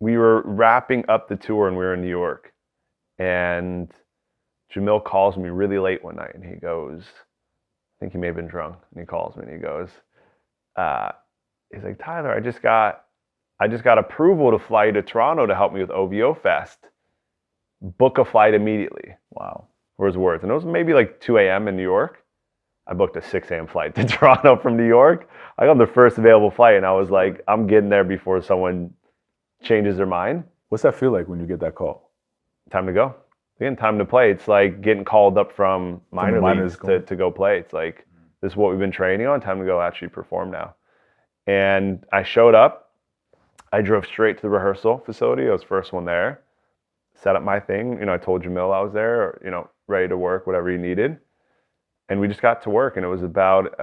we were wrapping up the tour and we were in New York. And Jamil calls me really late one night and he goes, I think he may have been drunk. And he calls me and he goes, he's like, Tyler, I just got approval to fly to Toronto to help me with OVO Fest. Book a flight immediately. Wow. Were his words. And it was maybe like 2 a.m. in New York. I booked a 6 a.m. flight to Toronto from New York. I got the first available flight and I was like, I'm getting there before someone changes their mind. What's that feel like when you get that call? Time to go. Again, time to play. It's like getting called up from minor leagues to go play. It's like, this is what we've been training on. Time to go actually perform now. And I showed up. I drove straight to the rehearsal facility. I was the first one there. Set up my thing. You know, I told Jamil I was there, you know, ready to work, whatever he needed. And we just got to work. And it was about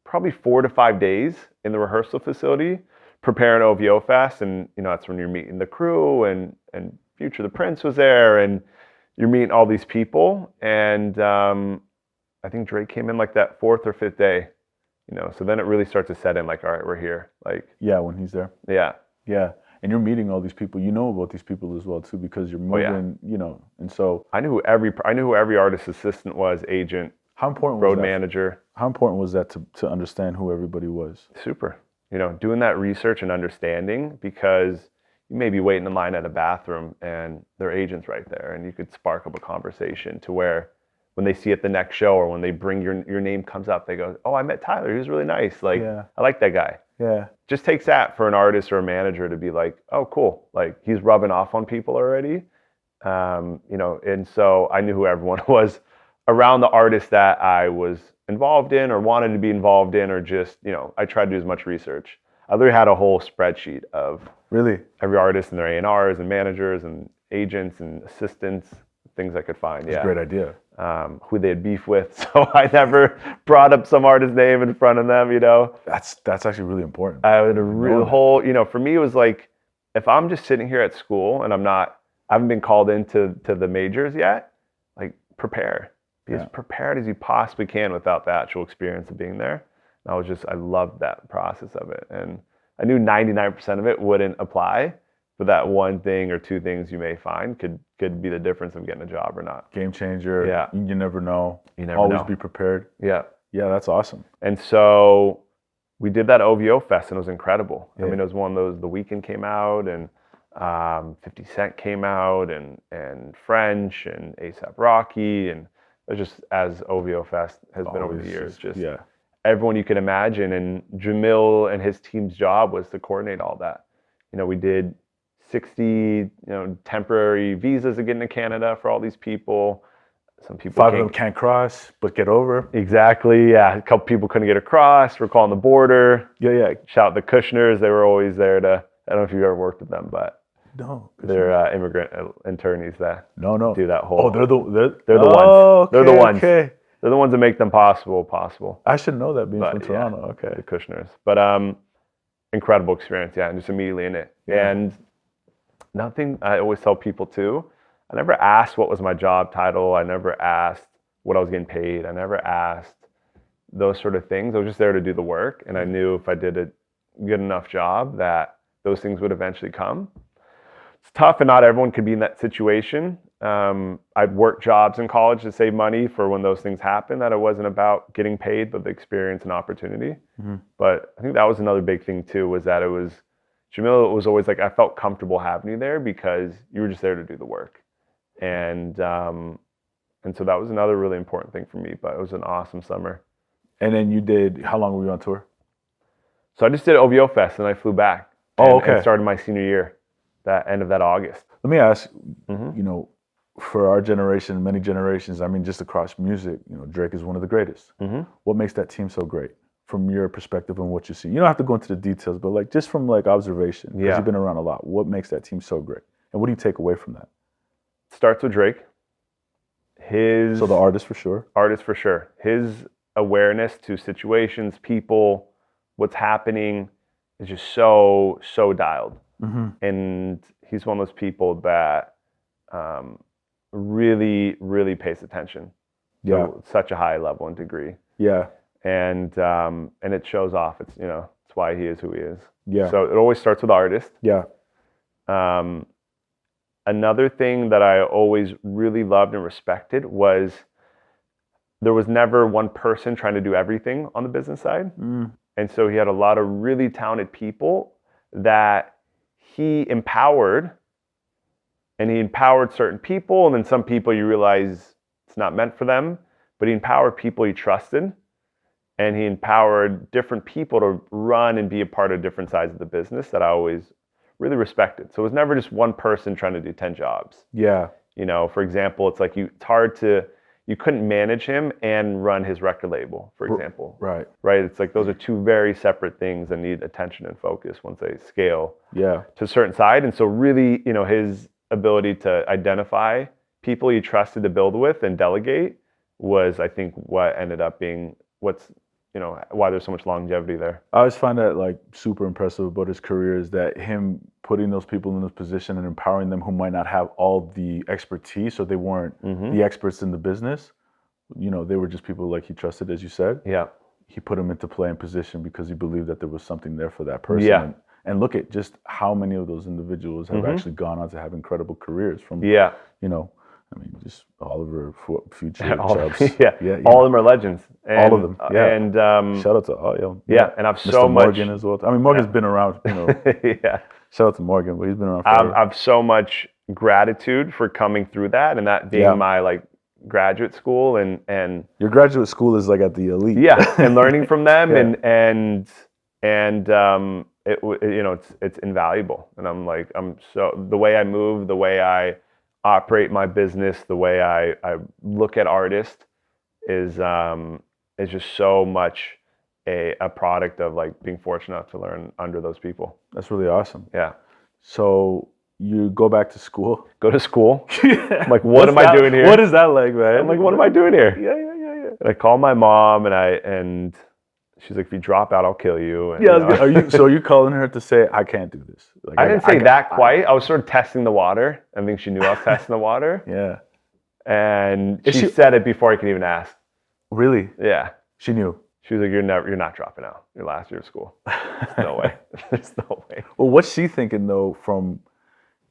probably 4 to 5 days in the rehearsal facility, preparing OVO Fest. And, you know, that's when you're meeting the crew and Future the Prince was there. And you're meeting all these people. And I think Drake came in like that 4th or 5th day, you know. So then it really starts to set in like, all right, we're here. Like, yeah, when he's there. Yeah. Yeah. And you're meeting all these people. You know about these people as well too, because you're moving, you know. And so I knew who every artist assistant was, agent, how important road manager. How important was that to understand who everybody was? Super. You know, doing that research and understanding, because you may be waiting in line at a bathroom and their agent's right there, and you could spark up a conversation to where when they see it the next show or when they bring your name comes up, they go, oh, I met Tyler. He was really nice. Like, I like that guy. Yeah. Just takes that for an artist or a manager to be like, oh, cool. Like, he's rubbing off on people already. You know, and so I knew who everyone was around the artist that I was involved in or wanted to be involved in, or just, you know, I tried to do as much research. I literally had a whole spreadsheet of every artist and their A&Rs and managers and agents and assistants, things I could find. That's a great idea. Who they had beef with, so I never brought up some artist's name in front of them, you know. That's actually really important. I had a whole, you know, for me it was like, if I'm just sitting here at school and I haven't been called into the majors yet, like, prepare. Be as prepared as you possibly can without the actual experience of being there. And I loved that process of it. And I knew 99% of it wouldn't apply, but that one thing or two things you may find could be the difference of getting a job or not. Game changer. Yeah. You never know. You never Always know. be prepared. Yeah. Yeah, that's awesome. And so we did that OVO Fest and it was incredible. Yeah. I mean, it was one of those, The Weeknd came out and 50 Cent came out and French and A$AP Rocky, and it was just, as OVO Fest has been over the years, just everyone you can imagine. And Jamil and his team's job was to coordinate all that. You know, we did 60, you know, temporary visas to get into Canada for all these people. Some people 5 of them can't cross, but get over. Exactly, yeah. A couple people couldn't get across. We're calling the border. Yeah. Shout out the Kushners. They were always there to, I don't know if you've ever worked with them, but no, they're immigrant attorneys that do that whole. Oh, they're the ones. Okay, they're the ones. Okay. They're the ones that make them possible. I should know that being from Toronto. Okay. The Kushners. But incredible experience, yeah, and just immediately in it. Yeah. And nothing, I always tell people too, I never asked what was my job title. I never asked what I was getting paid. I never asked those sort of things. I was just there to do the work. And I knew if I did a good enough job that those things would eventually come. It's tough, and not everyone could be in that situation. I'd worked jobs in college to save money for when those things happen, that it wasn't about getting paid, but the experience and opportunity. Mm-hmm. But I think that was another big thing too, was that Jamil was always like, I felt comfortable having you there because you were just there to do the work. And so that was another really important thing for me, but it was an awesome summer. And then how long were you on tour? So I just did OVO Fest and I flew back. And started my senior year, that end of that August. Let me ask, you know, for our generation, many generations, I mean, just across music, you know, Drake is one of the greatest. Mm-hmm. What makes that team so great from your perspective and what you see? You don't have to go into the details, but like just from like observation, because you've been around a lot. What makes that team so great? And what do you take away from that? Starts with Drake. So the artist for sure. Artist for sure. His awareness to situations, people, what's happening is just so dialed. Mm-hmm. And he's one of those people that really, really pays attention to such a high level and degree. Yeah. And it shows off. It's, you know, it's why he is who he is. Yeah. So it always starts with the artist. Yeah. Another thing that I always really loved and respected was there was never one person trying to do everything on the business side. And so he had a lot of really talented people that he empowered, and he empowered certain people, and then some people you realize it's not meant for them, but he empowered people he trusted, and he empowered different people to run and be a part of different sides of the business that I always really respected. So it was never just one person trying to do 10 jobs. Yeah. You know, for example, it's like it's hard to, you couldn't manage him and run his record label, for example. Right. Right. It's like those are two very separate things that need attention and focus once they scale to a certain side. And so really, you know, his ability to identify people he trusted to build with and delegate was, I think, what ended up being why there's so much longevity there. I always find that like super impressive about his career is that him putting those people in this position and empowering them who might not have all the expertise, or they weren't the experts in the business. You know, they were just people like he trusted, as you said. Yeah. He put them into play and position because he believed that there was something there for that person. Yeah. And look at just how many of those individuals have actually gone on to have incredible careers from, you know, I mean, just Oliver, Future, Chubbs. All of them are legends. And, all of them. Yeah. And shout out to all of them. And I've Mr. so much. Morgan as well. I mean, Morgan's been around, you know. Shout out to Morgan, but he's been around forever. I've so much gratitude for coming through that, and that being my like graduate school and your graduate school is like at the elite. And learning from them and it's invaluable. And I'm so, the way I move, the way I operate my business, the way I look at artists is just so much a product of like being fortunate enough to learn under those people. That's really awesome. Yeah. So you go back to school. Go to school. I'm like, what am I doing here? What is that like, man? I'm like, what am I doing here? Yeah. And I call my mom and she's like, if you drop out, I'll kill you. And, are you calling her to say, I can't do this? Like, I didn't say that quite. I was sort of testing the water. I think she knew I was testing the water. Yeah. And she said it before I could even ask. Really? Yeah. She knew. She was like, you're not dropping out your last year of school. There's no way. There's no way. Well, what's she thinking though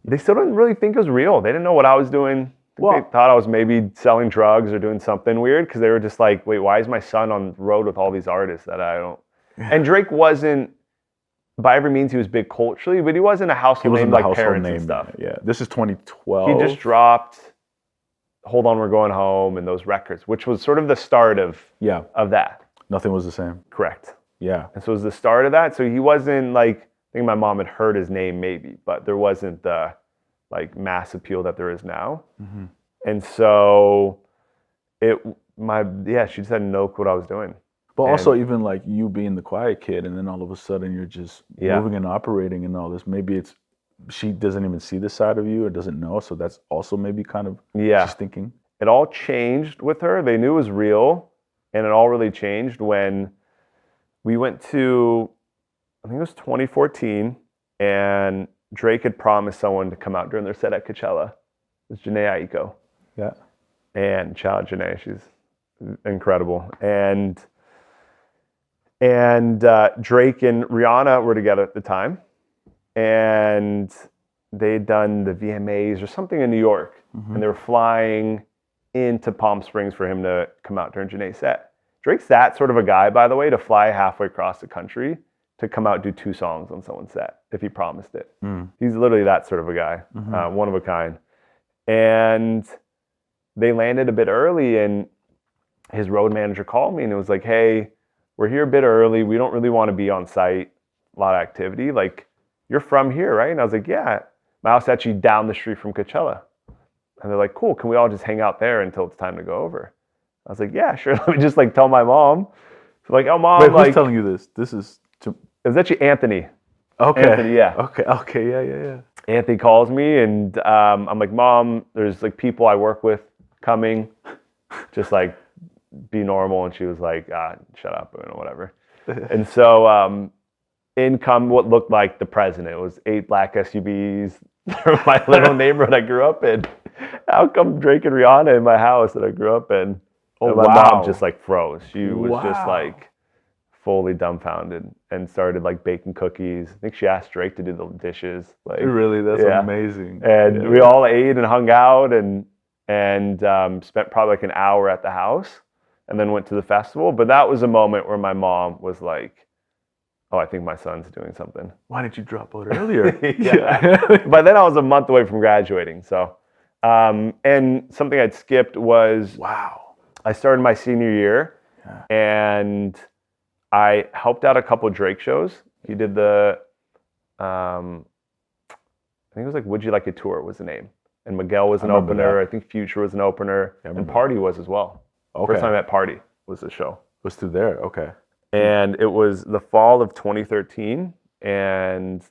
They still didn't really think it was real. They didn't know what I was doing. They thought I was maybe selling drugs or doing something weird because they were just like, wait, why is my son on the road with all these artists that I don't... And Drake wasn't, by every means, he was big culturally, but he wasn't a household name like parents and stuff. Yeah, this is 2012. He just dropped Hold On, We're Going Home and those records, which was sort of the start of that. Nothing was the same. Correct. Yeah. And so it was the start of that. So he wasn't like, I think my mom had heard his name maybe, but there wasn't the like mass appeal that there is now. Mm-hmm. And so she just had no clue what I was doing. But also even like you being the quiet kid and then all of a sudden you're just moving and operating and all this. Maybe she doesn't even see this side of you or doesn't know. So that's also maybe kind of she's thinking. It all changed with her. They knew it was real. And it all really changed when we went to, I think it was 2014, and Drake had promised someone to come out during their set at Coachella. It was Jhené Aiko. Yeah. And shout out Jhené, she's incredible. And Drake and Rihanna were together at the time. And they'd done the VMAs or something in New York. Mm-hmm. And they were flying into Palm Springs for him to come out during Jhené's set. Drake's that sort of a guy, by the way, to fly halfway across the country to come out do 2 songs on someone's set if he promised it. He's literally that sort of a guy, one of a kind. And they landed a bit early, and his road manager called me and it was like, hey, we're here a bit early. We don't really want to be on site, a lot of activity. Like, you're from here, right? And I was like, yeah. My house is actually down the street from Coachella. And they're like, cool, can we all just hang out there until it's time to go over? I was like, yeah, sure. Let me just like tell my mom. So like, oh, mom. Wait, who's telling you this? This is... It was actually Anthony. Okay. Anthony, yeah. Okay, yeah. Anthony calls me and I'm like, Mom, there's like people I work with coming. Just like, be normal. And she was like, shut up, or whatever. And so in come what looked like the president. It was 8 black SUVs. My little neighborhood I grew up in. How come Drake and Rihanna in my house that I grew up in? Oh, and my mom just like froze. She was just like fully dumbfounded and started like baking cookies. I think she asked Drake to do the dishes. Like, really, that's amazing. And we all ate and hung out and spent probably like an hour at the house, and then went to the festival. But that was a moment where my mom was like, "Oh, I think my son's doing something." Why didn't you drop out earlier? By then I was a month away from graduating. So, and something I'd skipped was I started my senior year, and I helped out a couple of Drake shows. He did the, I think it was like "Would You Like a Tour" was the name, and Miguel was an opener. I think Future was an opener, and Party was as well. First time I met Party was the show. Was through there, okay. And it was the fall of 2013, and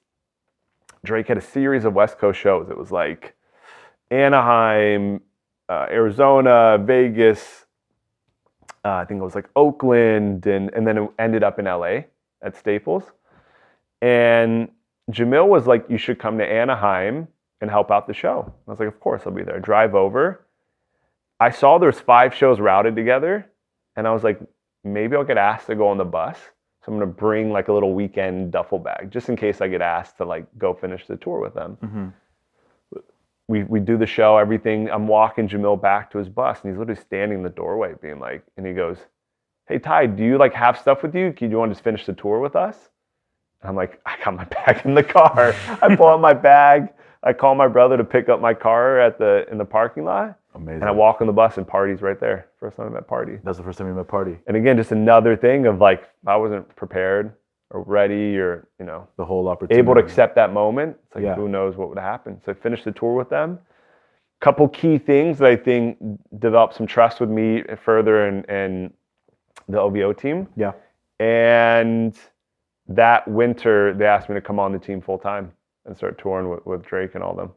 Drake had a series of West Coast shows. It was like Anaheim, Arizona, Vegas, I think it was like Oakland, and then it ended up in LA at Staples. And Jamil was like, "You should come to Anaheim and help out the show." I was like, "Of course, I'll be there." Drive over. I saw there was 5 shows routed together, and I was like, maybe I'll get asked to go on the bus. So I'm going to bring like a little weekend duffel bag just in case I get asked to like go finish the tour with them. Mm-hmm. We do the show, everything. I'm walking Jamil back to his bus, and he's literally standing in the doorway being like, and he goes, "Hey, Ty, do you like have stuff with you? Do you want to just finish the tour with us?" And I'm like, "I got my bag in the car." I pull out my bag. I call my brother to pick up my car in the parking lot. Amazing. And I walk on the bus, and Party's right there. First time I met Party. That's the first time you met Party. And again, just another thing of like, I wasn't prepared or ready or, the whole opportunity. Able to accept that moment. It's like, who knows what would happen. So I finished the tour with them. Couple key things that I think developed some trust with me further in the OVO team. Yeah. And that winter, they asked me to come on the team full time and start touring with Drake and all them.